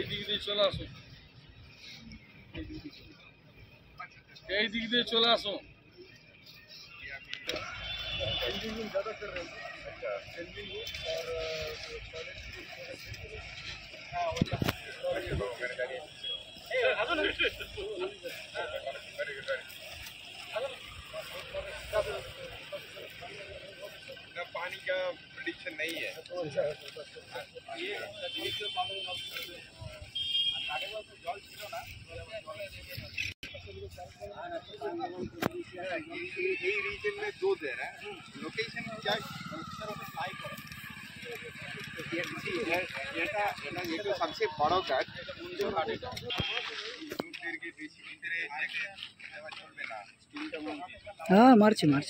দিক দিয়ে চলে আসো, এই দিক দিয়ে চলে আসো। पानी का प्रेडिक्शन नहीं है। ये रीजन में दो दे रहा है लोकेशन क्या ये तो सबसे बड़ा घाट हाँ मार्च मार्च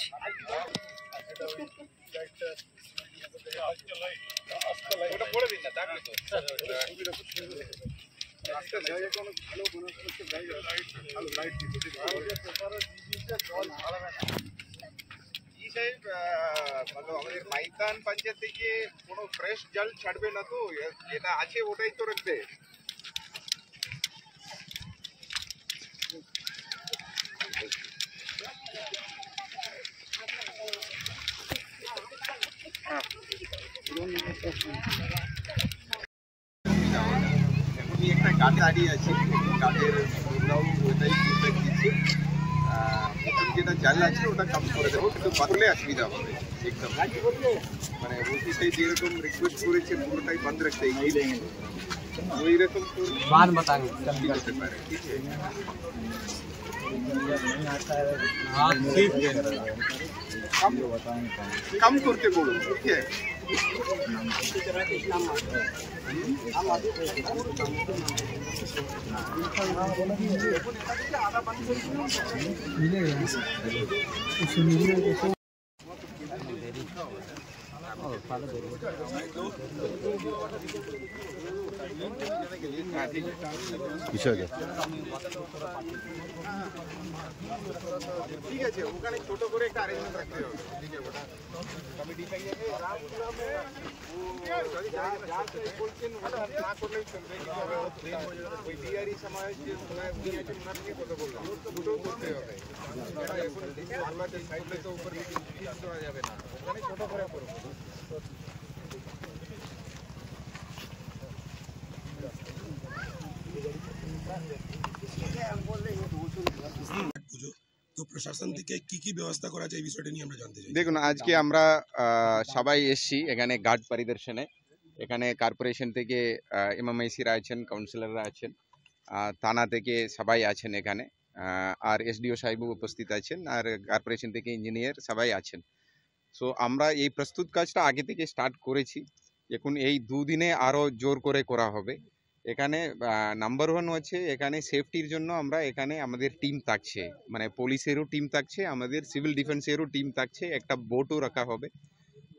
मतलब আমাদের মাইতান পঞ্চায়েত থেকে কোনো ফ্রেশ জল ছাড়বে না, তো যেটা আছে ওটাই তো রাখবে। এখনই একটা গাড়ি দাঁড়িয়ে আছে, গাড়ির ওটাই ফিডব্যাক দিচ্ছে। যেটা জল আছে ওটা কম করে দেবো, কিন্তু বদলে অসুবিধা হবে একদম। মানে ওটি সেই যেরকম রিকোয়েস্ট করেছে পুরোটাই বন্ধ রাখতে ওই রকম হতে পারে। ঠিক আছে, कम करके बोलो, ठीक है। ঠিক আছে, ওখানে ছোট করে একটা অ্যারেঞ্জমেন্ট রাখতে হবে। ঠিক আছে, ওটা কমিটি থেকে বলছেন ওটা না করলেই চলবে, ওই ডিআরই সমাজ যে ওনার থেকে কথা বললাম দুটোও করতে হবে। এখন বাংলাদেশ সাইডে তো উপর করা যাবে না, ওখানে ছোট করে করবো। তো প্রশাসন থেকে কি কি ব্যবস্থা করা যায় এই বিষয়টা নিয়ে আমরা জানতে চাই। দেখুন, আজকে আমরা সবাই এসছি এখানে ঘাট পরিদর্শনে। এখানে কর্পোরেশন থেকে এমএমআইসিরা আছেন, কাউন্সিলররা আছেন, থানা থেকে সবাই আছেন এখানে, আর এসডিও সাহেবও উপস্থিত আছেন, আর কর্পোরেশন থেকে ইঞ্জিনিয়ার সবাই আছেন। সো আমরা এই প্রস্তুত কাজটা আগে থেকে স্টার্ট করেছি। এখন এই দুদিনে আরও জোর করে করা হবে। এখানে নাম্বার ওয়ান হচ্ছে এখানে সেফটির জন্য আমরা এখানে আমাদের টিম থাকছে, মানে পুলিশেরও টিম থাকছে, আমাদের সিভিল ডিফেন্সেরও টিম থাকছে, একটা বোটও রাখা হবে,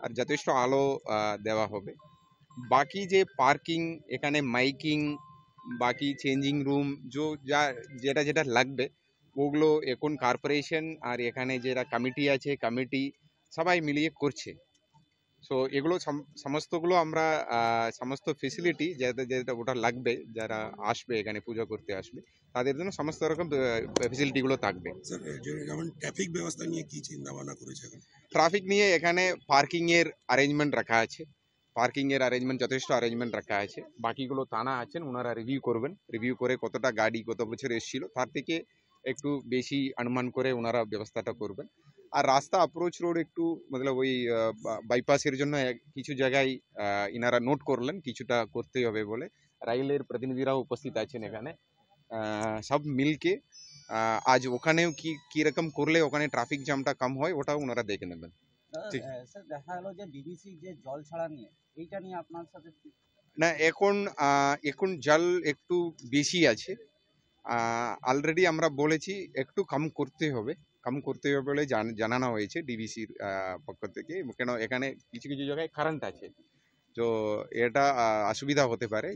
আর যথেষ্ট আলো দেওয়া হবে। বাকি যে পার্কিং, এখানে মাইকিং, বাকি চেঞ্জিং রুম যেটা যেটা লাগবে ওগুলো এখন কর্পোরেশন আর এখানে যারা কমিটি আছে কমিটি সবাই মিলিয়ে করছে। সো এগুলো সমস্তগুলো আমরা সমস্ত ফেসিলিটি যেটা যেটা ওটা লাগবে, যারা আসবে এখানে পুজো করতে আসবে তাদের জন্য সমস্ত রকম ফেসিলিটিগুলো থাকবে। স্যার, যেমন ট্রাফিক ব্যবস্থা নিয়ে কি চিন্তা ভাবনা করেছে এখন? ট্রাফিক নিয়ে এখানে পার্কিংয়ের অ্যারেঞ্জমেন্ট রাখা আছে, পার্কিংয়ের অ্যারেঞ্জমেন্ট যথেষ্ট অ্যারেঞ্জমেন্ট রাখা আছে। বাকিগুলো থানা আছেন, ওনারা রিভিউ করবেন, রিভিউ করে কতটা গাড়ি কত বছর এসেছিল তার থেকে একটু বেশি অনুমান করে ওনারা ব্যবস্থাটা করবেন। আর রাস্তা অ্যাপ্রোচ রোড একটু মতলব ওই বাইপাসের জন্য কিছু জায়গায় ইনারা নোট করলেন কিছুটা করতে হবে বলে। রাইলের প্রতিনিধিরাও উপস্থিত আছেন এখানে, সব মিলকে আজ ওখানেও কি রকম করলে ওখানে ট্রাফিক জ্যামটা কম হয় ওটাও ওনারা দেখে নেবেন। ঠিক স্যার, দেখা গেল যে ডিবিসি যে জল ছাড়া নিয়ে এইটা নিয়ে আপনার সাথে না, এখন জল একটু বেশি আছে। অলরেডি আমরা বলেছি একটু কম করতে হবে বলে জানানো হয়েছে ডিবিসির পক্ষ থেকে, কেন এখানে কিছু কিছু জায়গায় কারেন্ট আছে, তো এটা অসুবিধা হতে পারে,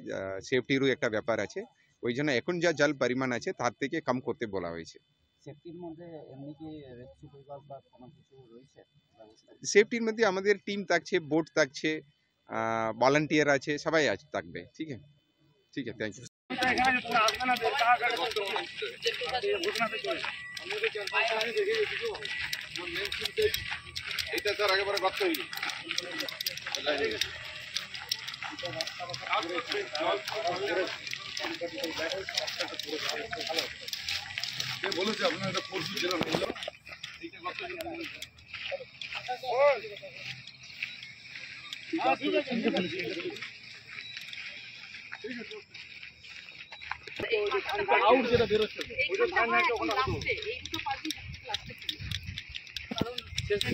সেফটিরও একটা ব্যাপার আছে। ওই জন্য এখন যা জল পরিমাণ আছে তার থেকে কম করতে বলা হয়েছে। সেফটির মধ্যে এমনি কি রেস্কিউ বিভাগ বা কোনো কিছু রয়েছে? সেফটির মধ্যে আমাদের টিম থাকছে, বোট থাকছে, ভলান্টিয়ার আছে, সবাই থাকবে। ঠিক আছে, থ্যাংক ইউ। এটা স্যার একেবারে গর্ত হয়ে বলেছে আপনার একটা পরশু জেলা হলো আউট যেটা বেরোচ্ছে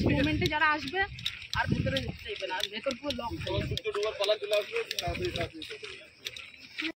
মোমেন্টে যারা আসবে আর ভিতরে চাইবে না, ভেতর পুরো লক। ডোবার পালা চলে আসবে